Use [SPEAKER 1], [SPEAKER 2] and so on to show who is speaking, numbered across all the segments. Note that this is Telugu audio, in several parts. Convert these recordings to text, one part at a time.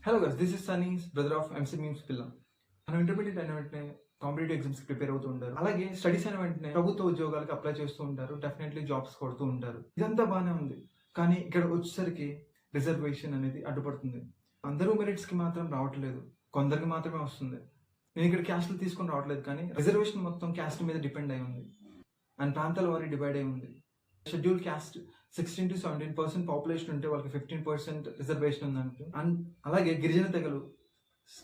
[SPEAKER 1] Hello guys, this is Sunny's brother of MC memes పిల్ల. మనం ఇంటర్మీడియట్ అయిన వెంటనే కాంపిటేటివ్ ఎగ్జామ్స్ ప్రిపేర్ అవుతూ ఉంటారు. అలాగే స్టడీస్ అయిన వెంటనే ప్రభుత్వ ఉద్యోగాలకు అప్లై చేస్తూ ఉంటారు. డెఫినెట్లీ జాబ్స్ కొడుతూ ఉంటారు. ఇదంతా బాగానే ఉంది, కానీ ఇక్కడ వచ్చేసరికి రిజర్వేషన్ అనేది అడ్డుపడుతుంది. అందరూ మెరిట్స్ కి మాత్రం రావట్లేదు, కొందరికి మాత్రమే వస్తుంది. నేను ఇక్కడ క్యాస్ట్లు తీసుకొని రావట్లేదు, కానీ రిజర్వేషన్ మొత్తం క్యాస్ట్ మీద డిపెండ్ అయి ఉంది అండ్ ప్రాంతాల వారి డివైడ్ అయి ఉంది. షెడ్యూల్ క్యాస్ట్ 16 to 17% పాపులేషన్ ఉంటే వాళ్ళకి 15% రిజర్వేషన్ ఉందంటే, అండ్ అలాగే గిరిజన తెగలు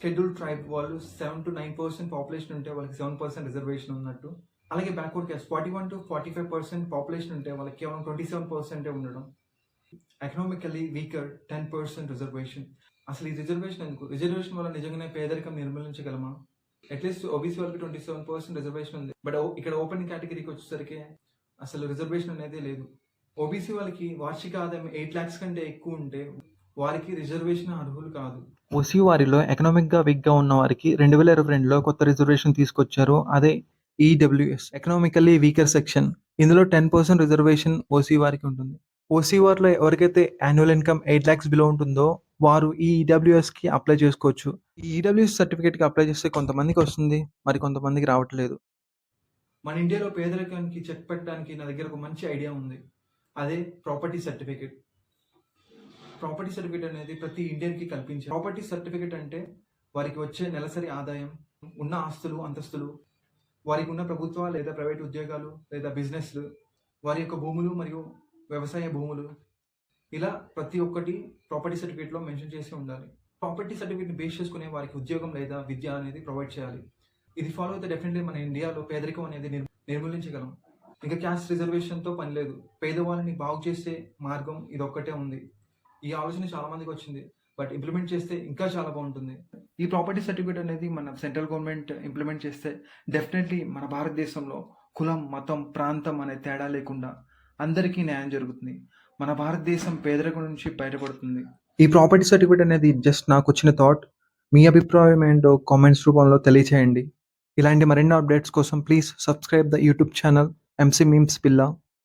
[SPEAKER 1] షెడ్యూల్ ట్రైబ్ వాళ్ళు 7 to 9% పాపులేషన్ ఉంటే వాళ్ళకి 7% రిజర్వేషన్ ఉన్నట్టు. అలాగే బ్యాక్వర్డ్ క్యాస్ట్ 41 to 45% పాపులేషన్ ఉంటే వాళ్ళకి కేవలం 27% ఉండడం. Economically weaker 10% reservation. అసలు ఈ రిజర్వేషన్ ఎందుకు? రిజర్వేషన్ వల్ల నిజంగానే పేదరికం నిర్మూలించగలమా? అట్లీస్ట్ ఓబీసీ వాళ్ళకి 27% రిజర్వేషన్ ఉంది, బట్ ఇక్కడ ఓపెన్ కేటగిరీకి వచ్చేసరికి అసలు రిజర్వేషన్ అనేది లేదు. ఓబీసీ వాళ్ళకి వార్షిక ఆదాయం 8 lakhs కంటే ఎక్కువ ఉంటే వారికి రిజర్వేషన్ అర్హులు కాదు.
[SPEAKER 2] ఓసీ వారిలో ఎకనామిక్గా వీక్గా ఉన్న వారికి 2022లో కొత్త రిజర్వేషన్ తీసుకొచ్చారు. అదే ఈడబ్ల్యూఎస్, ఎకనామికల్లీ వీకర్ సెక్షన్. ఇందులో 10% రిజర్వేషన్ ఓసీ వారికి ఉంటుంది. ఓసీ వారిలో ఎవరికైతే యాన్యువల్ ఇన్కమ్ 8 lakhs బిలో ఉంటుందో వారు ఈ ఈడబ్ల్యూఎస్కి అప్లై చేసుకోవచ్చు. ఈ ఈడబ్ల్యూఎస్ సర్టిఫికేట్కి అప్లై చేస్తే కొంతమందికి వస్తుంది, మరి కొంతమందికి రావట్లేదు.
[SPEAKER 1] మన ఇండియాలో పేదరికానికి చెక్ పెట్టడానికి నా దగ్గర ఒక మంచి ఐడియా ఉంది. అదే ప్రాపర్టీ సర్టిఫికేట్. ప్రాపర్టీ సర్టిఫికేట్ అనేది ప్రతి ఇండియన్కి కల్పించే ప్రాపర్టీ సర్టిఫికేట్ అంటే వారికి వచ్చే నెలసరి ఆదాయం, ఉన్న ఆస్తులు అంతస్తులు, వారికి ఉన్న ప్రభుత్వ లేదా ప్రైవేట్ ఉద్యోగాలు లేదా బిజినెస్లు, వారి యొక్క భూములు మరియు వ్యవసాయ భూములు, ఇలా ప్రతి ఒక్కటి ప్రాపర్టీ సర్టిఫికేట్లో మెన్షన్ చేసి ఉండాలి. ప్రాపర్టీ సర్టిఫికేట్ని బేస్ చేసుకునే వారికి ఉద్యోగం లేదా విద్య అనేది ప్రొవైడ్ చేయాలి. ఇది ఫాలో అయితే డెఫినెట్లీ మన ఇండియాలో పేదరికం అనేది నిర్మూలించగలం. ఇంకా క్యాస్ట్ రిజర్వేషన్తో పని లేదు, పేదవాళ్ళని బాగు చేసే మార్గం ఇది ఒక్కటే ఉంది. ఈ ఆలోచన చాలా మందికి వచ్చింది, బట్ ఇంప్లిమెంట్ చేస్తే ఇంకా చాలా బాగుంటుంది. ఈ ప్రాపర్టీ సర్టిఫికేట్ అనేది మన సెంట్రల్ గవర్నమెంట్ ఇంప్లిమెంట్ చేస్తే డెఫినెట్లీ మన భారతదేశంలో కులం, మతం, ప్రాంతం అనే తేడా లేకుండా అందరికీ న్యాయం జరుగుతుంది. మన భారతదేశం పేదరికం నుంచి బయటపడుతుంది.
[SPEAKER 2] ఈ ప్రాపర్టీ సర్టిఫికేట్ అనేది జస్ట్ నాకు వచ్చిన థాట్. మీ అభిప్రాయం ఏంటో కామెంట్స్ రూపంలో తెలియచేయండి. ఇలాంటి మరిన్ని అప్డేట్స్ కోసం please subscribe the YouTube channel MC memes పిల్ల.